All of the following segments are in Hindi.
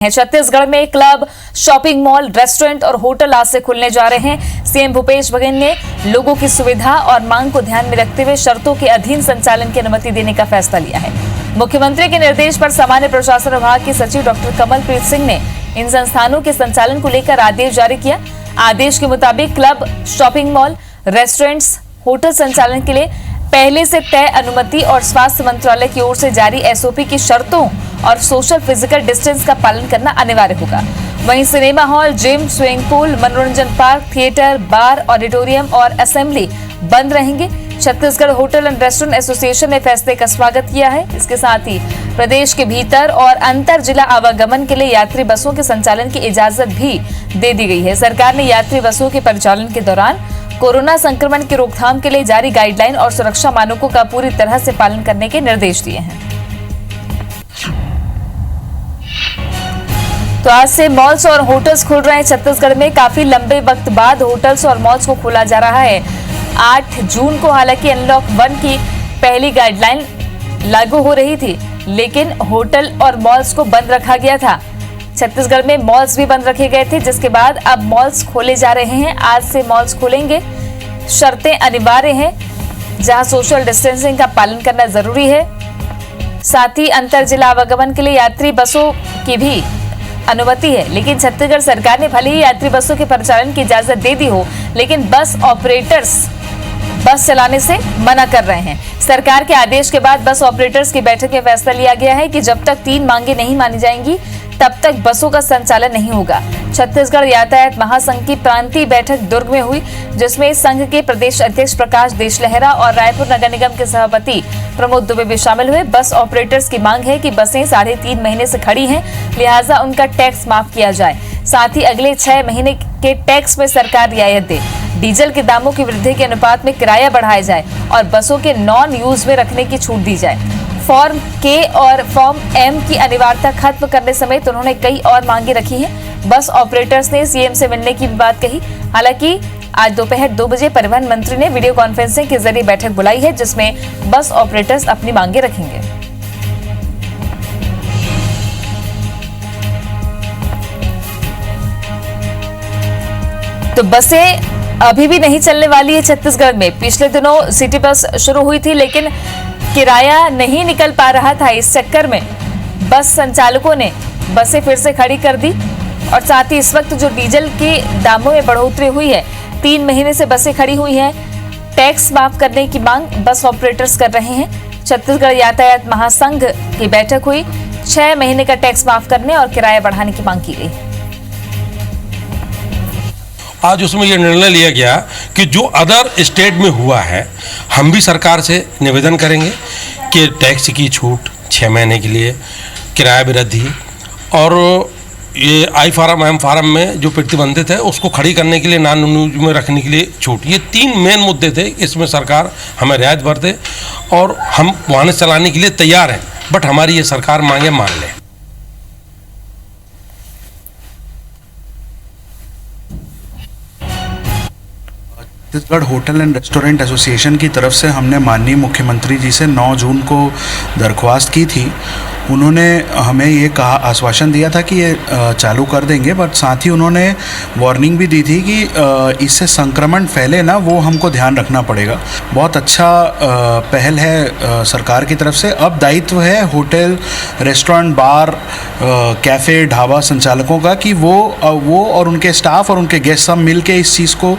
छत्तीसगढ़ में क्लब, शॉपिंग मॉल, रेस्टोरेंट और होटल आज से खुलने जा रहे हैं। सीएम भूपेश बघेल ने लोगों की सुविधा और मांग को ध्यान में रखते हुए शर्तों के अधीन संचालन की अनुमति देने का फैसला लिया है। मुख्यमंत्री के निर्देश पर सामान्य प्रशासन विभाग के सचिव डॉक्टर कमलप्रीत सिंह ने इन संस्थानों के संचालन को लेकर आदेश जारी किया। आदेश के मुताबिक club, shopping mall, restaurants, hotel संचालन के लिए पहले से तय अनुमति और स्वास्थ्य मंत्रालय की ओर से जारी एसओपी की शर्तों और सोशल फिजिकल डिस्टेंस का पालन करना अनिवार्य होगा। वहीं cinema hall, gym, swimming pool, मनोरंजन पार्क, थिएटर, बार, ऑडिटोरियम और असेंबली बंद रहेंगे। Chhattisgarh hotel and restaurant association ने फैसले का स्वागत किया है। इसके साथ ही प्रदेश के भीतर और अंतर जिला आवागमन के लिए यात्री बसों के संचालन की इजाजत भी दे दी गई है। सरकार ने यात्री बसों के परिचालन के दौरान कोरोना संक्रमण की रोकथाम के लिए जारी गाइडलाइन और सुरक्षा मानकों का पूरी तरह से पालन करने के निर्देश दिए हैं। तो आज से मॉल्स और होटल्स खुल रहे हैं छत्तीसगढ़ में। काफी लंबे वक्त बाद होटल्स और मॉल्स को खोला जा रहा है। 8 जून को हालांकि अनलॉक 1 की पहली गाइडलाइन लागू हो रही थी, लेकिन होटल और मॉल्स को बंद रखा गया था। छत्तीसगढ़ में मॉल्स भी बंद रखे गए थे, जिसके बाद अब मॉल्स खोले जा रहे हैं। आज से मॉल्स खुलेंगे। शर्तें अनिवार्य हैं, जहां सोशल डिस्टेंसिंग का पालन करना जरूरी है। साथ ही अंतर जिला आवागमन के लिए यात्री बसों की भी अनुमति है, लेकिन छत्तीसगढ़ सरकार ने भले ही यात्री बसों के परिचालन की इजाजत दे दी हो, लेकिन बस ऑपरेटर्स बस चलाने से मना कर रहे हैं। सरकार के आदेश के बाद बस ऑपरेटर्स की बैठक में फैसला लिया गया है कि जब तक 3 मांगे नहीं मानी जाएंगी, तब तक बसों का संचालन नहीं होगा। छत्तीसगढ़ यातायात महासंघ की प्रांतीय बैठक दुर्ग में हुई, जिसमें संघ के प्रदेश अध्यक्ष प्रकाश देशलहरा और रायपुर नगर निगम के सभापति प्रमोद दुबे भी शामिल हुए। बस ऑपरेटर्स की मांग है कि बसें 3.5 महीने से खड़ी हैं, लिहाजा उनका टैक्स माफ किया जाए। साथ ही अगले 6 महीने के टैक्स में सरकार रियायत दे। डीजल के दामों की वृद्धि के अनुपात में किराया बढ़ाया जाए और बसों के नॉन यूज में रखने की छूट दी जाए। फॉर्म के और फॉर्म एम की अनिवार्यता खत्म करने समेत उन्होंने कई और मांगे रखी हैं। बस ऑपरेटर्स ने सीएम से मिलने की भी बात कही। हालांकि आज दोपहर 2 बजे परिवहन मंत्री ने वीडियो कॉन्फ्रेंसिंग के जरिए बैठक बुलाई है, जिसमें बस ऑपरेटर्स अपनी मांगे रखेंगे। तो बसें अभी भी नहीं चलने वाली है छत्तीसगढ़ में। पिछले दिनों सिटी बस शुरू हुई थी, लेकिन किराया नहीं निकल पा रहा था। इस चक्कर में बस संचालकों ने बसें फिर से खड़ी कर दी और साथ ही इस वक्त जो डीजल के दामों में बढ़ोतरी हुई है, 3 महीने से बसें खड़ी हुई हैं। टैक्स माफ करने की मांग बस ऑपरेटर्स कर रहे हैं। छत्तीसगढ़ यातायात महासंघ की बैठक हुई। 6 महीने का टैक्स माफ करने और किराया बढ़ाने की मांग की गई। आज उसमें यह निर्णय लिया गया कि जो अदर स्टेट में हुआ है, हम भी सरकार से निवेदन करेंगे कि टैक्स की छूट 6 महीने के लिए, किराया वृद्धि और ये आई फार्म एम फार्म में जो प्रतिबंधित है उसको खड़ी करने के लिए नॉन यूज में रखने के लिए छूट, ये 3 मेन मुद्दे थे। इसमें सरकार हमें रियायत बरते और हम वाहन चलाने के लिए तैयार हैं, बट हमारी ये सरकार मांगे मान ले। Chhattisgarh hotel and restaurant association की तरफ से हमने माननीय मुख्यमंत्री जी से 9 जून को दरख्वास्त की थी। उन्होंने हमें ये कहा, आश्वासन दिया था कि ये चालू कर देंगे, बट साथ ही उन्होंने वार्निंग भी दी थी कि इससे संक्रमण फैले ना, वो हमको ध्यान रखना पड़ेगा। बहुत अच्छा पहल है सरकार की तरफ से। अब दायित्व है होटल, रेस्टोरेंट, बार, कैफ़े, ढाबा संचालकों का कि वो और उनके स्टाफ और उनके गेस्ट सब मिल के इस चीज़ को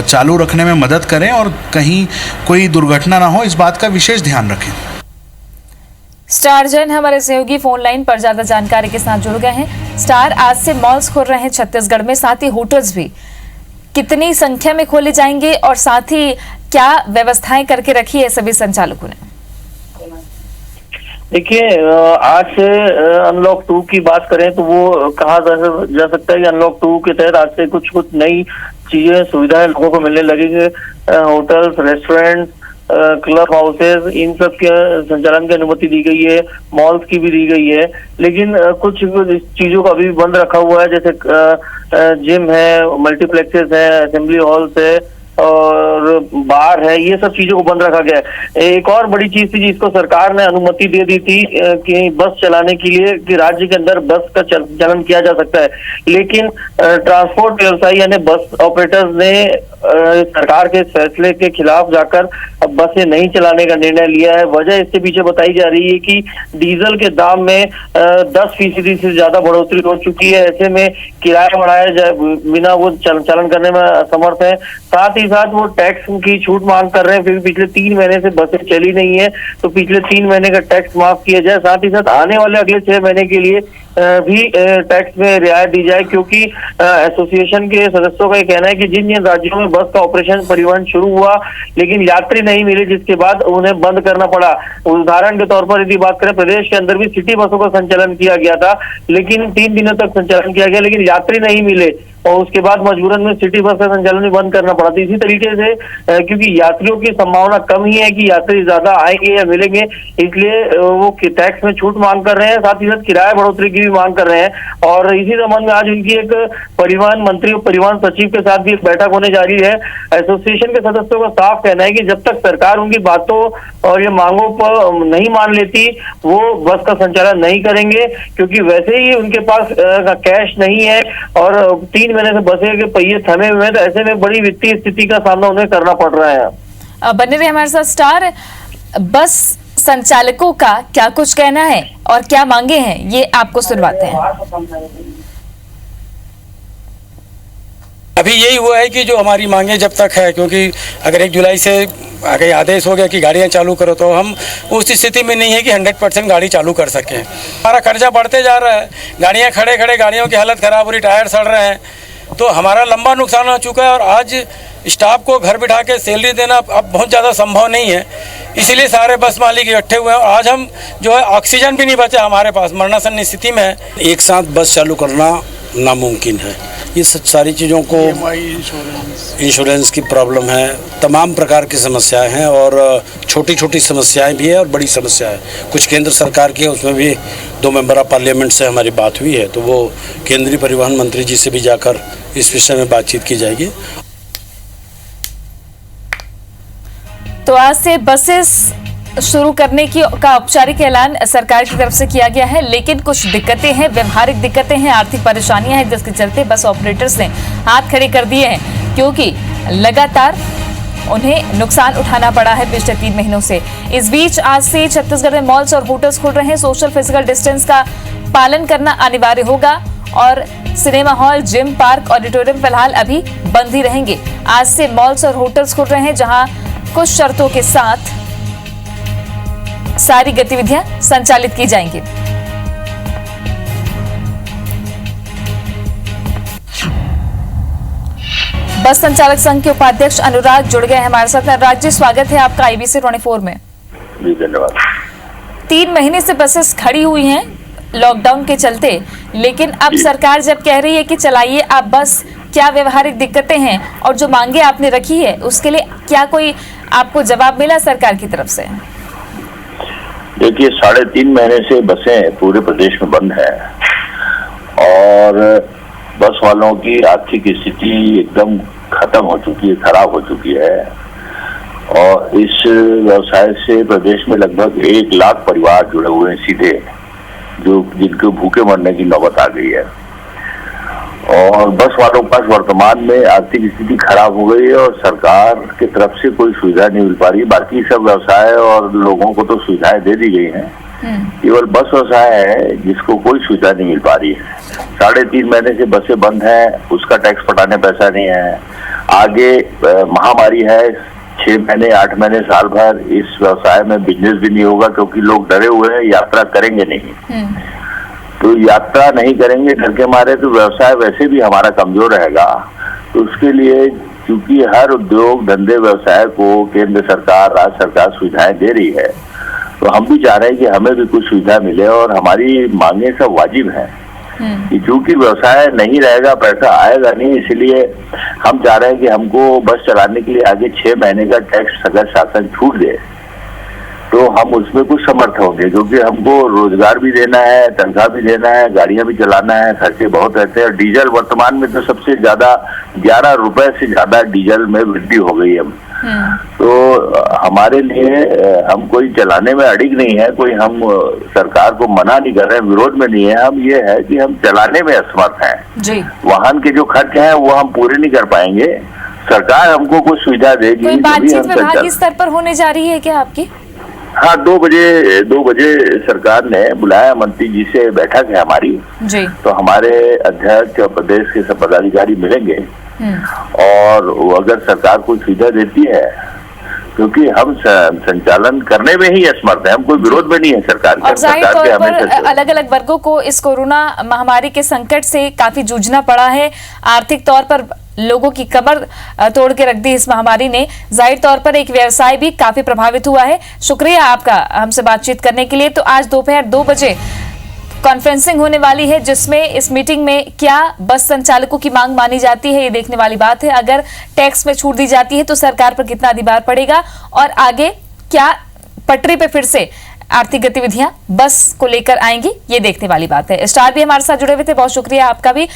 चालू रखने में मदद करें और कहीं कोई दुर्घटना ना हो, इस बात का विशेष ध्यान रखें। स्टार जैन हमारे सहयोगी फोन लाइन पर ज्यादा जानकारी के साथ जुड़ गए हैं। स्टार, आज से मॉल्स खोल रहे हैं छत्तीसगढ़ में, साथ ही होटल्स भी। कितनी संख्या में खोले जाएंगे और साथ ही क्या व्यवस्थाएं करके रखी है सभी संचालकों ने? देखिए, आज से अनलॉक 2 की बात करें तो वो कहा जा सकता है कि अनलॉक 2 के तहत आज से कुछ नई चीजें, सुविधाएं लोगों को मिलने लगेंगे। होटल्स, रेस्टोरेंट, क्लब हाउसेज, इन सब के संचालन की अनुमति दी गई है। मॉल्स की भी दी गई है, लेकिन कुछ चीजों को अभी बंद रखा हुआ है, जैसे जिम है, मल्टीप्लेक्सेस है, असेंबली हॉल्स है, और बार है, ये सब चीजों को बंद रखा गया है। एक और बड़ी चीज थी जिसको सरकार ने अनुमति दे दी थी कि बस चलाने के लिए, कि राज्य के अंदर बस का चलन किया जा सकता है, लेकिन ट्रांसपोर्ट व्यवसायी यानी बस ऑपरेटर्स ने सरकार के फैसले के खिलाफ जाकर अब बसें नहीं चलाने का निर्णय लिया है। वजह इसके पीछे बताई जा रही है कि डीजल के दाम में 10% से ज्यादा बढ़ोतरी हो चुकी है। ऐसे में किराया बढ़ाया जाए बिना वो चलन करने में असमर्थ है। साथ ही साथ वो टैक्स की छूट मांग कर रहे हैं, क्योंकि पिछले 3 महीने से बसें चली नहीं है, तो पिछले 3 महीने का टैक्स माफ किया जाए। साथ ही साथ आने वाले अगले 6 महीने के लिए भी टैक्स में रियायत दी जाए, क्योंकि एसोसिएशन के सदस्यों का ये कहना है कि जिन जिन राज्यों में बस का ऑपरेशन परिवहन शुरू हुआ लेकिन यात्री नहीं मिले, जिसके बाद उन्हें बंद करना पड़ा। उदाहरण के तौर पर यदि बात करें, प्रदेश के अंदर भी सिटी बसों का संचालन किया गया था, लेकिन 3 दिनों तक संचालन किया गया, लेकिन यात्री नहीं मिले और उसके बाद मजबूरन में सिटी बस का संचालन भी बंद करना पड़ा। तो इसी तरीके से क्योंकि यात्रियों की संभावना कम ही है कि यात्री ज्यादा आएंगे या मिलेंगे, इसलिए वो टैक्स में छूट मांग कर रहे हैं, साथ ही साथ किराया बढ़ोतरी की भी मांग कर रहे हैं। और इसी संबंध में आज उनकी एक परिवहन मंत्री और परिवहन सचिव के साथ भी एक बैठक होने जा रही है। एसोसिएशन के सदस्यों का साफ कहना है कि जब तक सरकार उनकी बातों और ये मांगों पर नहीं मान लेती, वो बस का संचालन नहीं करेंगे, क्योंकि वैसे ही उनके पास कैश नहीं है और 3 महीने से बसें के पहिए थमे हुए हैं, तो ऐसे में बड़ी वित्तीय स्थिति का सामना उन्हें करना पड़ रहा है। बने रहे हमारे साथ स्टार। बस संचालकों का क्या कुछ कहना है और क्या मांगे हैं, ये आपको सुनवाते हैं। अभी यही हुआ है कि जो हमारी मांगे जब तक है, क्योंकि अगर 1 जुलाई से आगे आदेश हो गया कि गाड़ियां चालू करो, तो हम उस स्थिति में नहीं है कि 100% गाड़ी चालू कर सकें। हमारा खर्चा बढ़ते जा रहा है, गाड़ियां खड़े खड़े गाड़ियों की हालत ख़राब हो रही, टायर सड़ रहे हैं, तो हमारा लंबा नुकसान हो चुका है। और आज स्टाफ को घर बिठा के सैलरी देना अब बहुत ज़्यादा संभव नहीं है, इसीलिए सारे बस मालिक इकट्ठे हुए हैं। और आज हम जो है ऑक्सीजन भी नहीं बचा हमारे पास, मरणासन स्थिति में है। एक साथ बस चालू करना नामुमकिन है। ये सब सारी चीज़ों को, इंश्योरेंस की प्रॉब्लम है, तमाम प्रकार की समस्याएं हैं और छोटी छोटी समस्याएं भी है और बड़ी समस्या है। कुछ केंद्र सरकार की है, उसमें भी 2 मेंबर ऑफ पार्लियामेंट से हमारी बात हुई है, तो वो केंद्रीय परिवहन मंत्री जी से भी जाकर इस विषय में बातचीत की जाएगी। तो आज से बसेस शुरू करने का औपचारिक ऐलान सरकार की तरफ से किया गया है, लेकिन कुछ दिक्कतें हैं, व्यवहारिक दिक्कतें हैं, आर्थिक परेशानियां हैं, जिसके चलते बस ऑपरेटर्स ने हाथ खड़े कर दिए हैं, क्योंकि लगातार उन्हें नुकसान उठाना पड़ा है पिछले 3 महीनों से। इस बीच आज से छत्तीसगढ़ में मॉल्स और होटल्स खुल रहे हैं। सोशल फिजिकल डिस्टेंस का पालन करना अनिवार्य होगा और cinema hall, gym, park, auditorium फिलहाल अभी बंद ही रहेंगे। आज से मॉल्स और होटल्स खुल रहे हैं, जहां कुछ शर्तों के साथ सारी गतिविधियां संचालित की जाएंगी। बस संचालक संघ के उपाध्यक्ष अनुराग जुड़ गए हैं हमारे साथ। अनुराग जी, स्वागत है आपका IBC 24 में। जी धन्यवाद। 3 महीने से बसेस खड़ी हुई हैं लॉकडाउन के चलते, लेकिन अब सरकार जब कह रही है कि चलाइए आप बस, क्या व्यवहारिक दिक्कतें हैं और जो मांगे आपने रखी है उसके लिए क्या कोई आपको जवाब मिला सरकार की तरफ से? देखिए, 3.5 महीने से बसें पूरे प्रदेश में बंद है और बस वालों की आर्थिक स्थिति एकदम खत्म हो चुकी है, खराब हो चुकी है। और इस व्यवसाय से प्रदेश में लगभग 1 लाख परिवार जुड़े हुए हैं सीधे, जो जिनको भूखे मरने की नौबत आ गई है। और बस वालों के पास वर्तमान में आर्थिक स्थिति खराब हो गई है और सरकार की तरफ से कोई सुविधा नहीं मिल पा रही। बाकी सब व्यवसाय और लोगों को तो सुविधाएं दे दी गई हैं, केवल बस व्यवसाय है जिसको कोई सुविधा नहीं मिल पा रही है। 3.5 महीने से बसें बंद हैं, उसका टैक्स पटाने पैसा नहीं है। आगे महामारी है, 6 महीने, 8 महीने, साल भर इस व्यवसाय में बिजनेस भी नहीं होगा, क्योंकि लोग डरे हुए हैं, यात्रा करेंगे नहीं। तो यात्रा नहीं करेंगे डर के मारे, तो व्यवसाय वैसे भी हमारा कमजोर रहेगा। तो उसके लिए क्योंकि हर उद्योग धंधे व्यवसाय को केंद्र सरकार, राज्य सरकार सुविधाएं दे रही है, तो हम भी चाह रहे हैं कि हमें भी कुछ सुविधा मिले और हमारी मांगे सब वाजिब हैं। क्योंकि व्यवसाय नहीं रहेगा, पैसा आएगा नहीं, इसलिए हम चाह रहे हैं कि हमको बस चलाने के लिए आगे 6 महीने का टैक्स अगर शासन छूट दे तो हम उसमें कुछ समर्थ होंगे, क्योंकि हमको रोजगार भी देना है, तनख्वाह भी देना है, गाड़ियां भी चलाना है, खर्चे बहुत रहते हैं। डीजल वर्तमान में तो सबसे ज्यादा 11 रुपए से ज्यादा डीजल में वृद्धि हो गई है। तो हमारे लिए हम कोई चलाने में अड़िग नहीं है, कोई हम सरकार को मना नहीं कर रहे हैं, विरोध में नहीं है। हम ये है कि हम चलाने में असमर्थ हैं जी। वाहन के जो खर्च हैं वो हम पूरे नहीं कर पाएंगे। सरकार हमको कुछ सुविधा देगी। कोई जो भी बातचीत हम विभागीय स्तर पर होने जा रही है क्या आपकी? हाँ, 2 बजे सरकार ने बुलाया, मंत्री जी से बैठक है हमारी जी। तो हमारे अध्यक्ष और प्रदेश के सब पदाधिकारी मिलेंगे और वो अगर सरकार कोई सुविधा देती है, क्योंकि हम संचालन करने में ही असमर्थ है, हम कोई विरोध में नहीं है सरकार के। और जाहिर सरकार के तौर पर हमेशा अलग अलग वर्गों को इस कोरोना महामारी के संकट से काफी जूझना पड़ा है। आर्थिक तौर पर लोगों की कमर तोड़ के रख दी इस महामारी ने। जाहिर तौर पर एक व्यवसाय भी काफी प्रभावित हुआ है। शुक्रिया आपका हमसे बातचीत करने के लिए। तो आज दोपहर 2 बजे कॉन्फ्रेंसिंग होने वाली है, जिसमें इस मीटिंग में क्या बस संचालकों की मांग मानी जाती है, ये देखने वाली बात है। अगर टैक्स में छूट दी जाती है तो सरकार पर कितना अधिभार पड़ेगा और आगे क्या पटरी पे फिर से आर्थिक गतिविधियां बस को लेकर आएंगी, ये देखने वाली बात है। स्टार भी हमारे साथ जुड़े हुए थे, बहुत शुक्रिया आपका भी।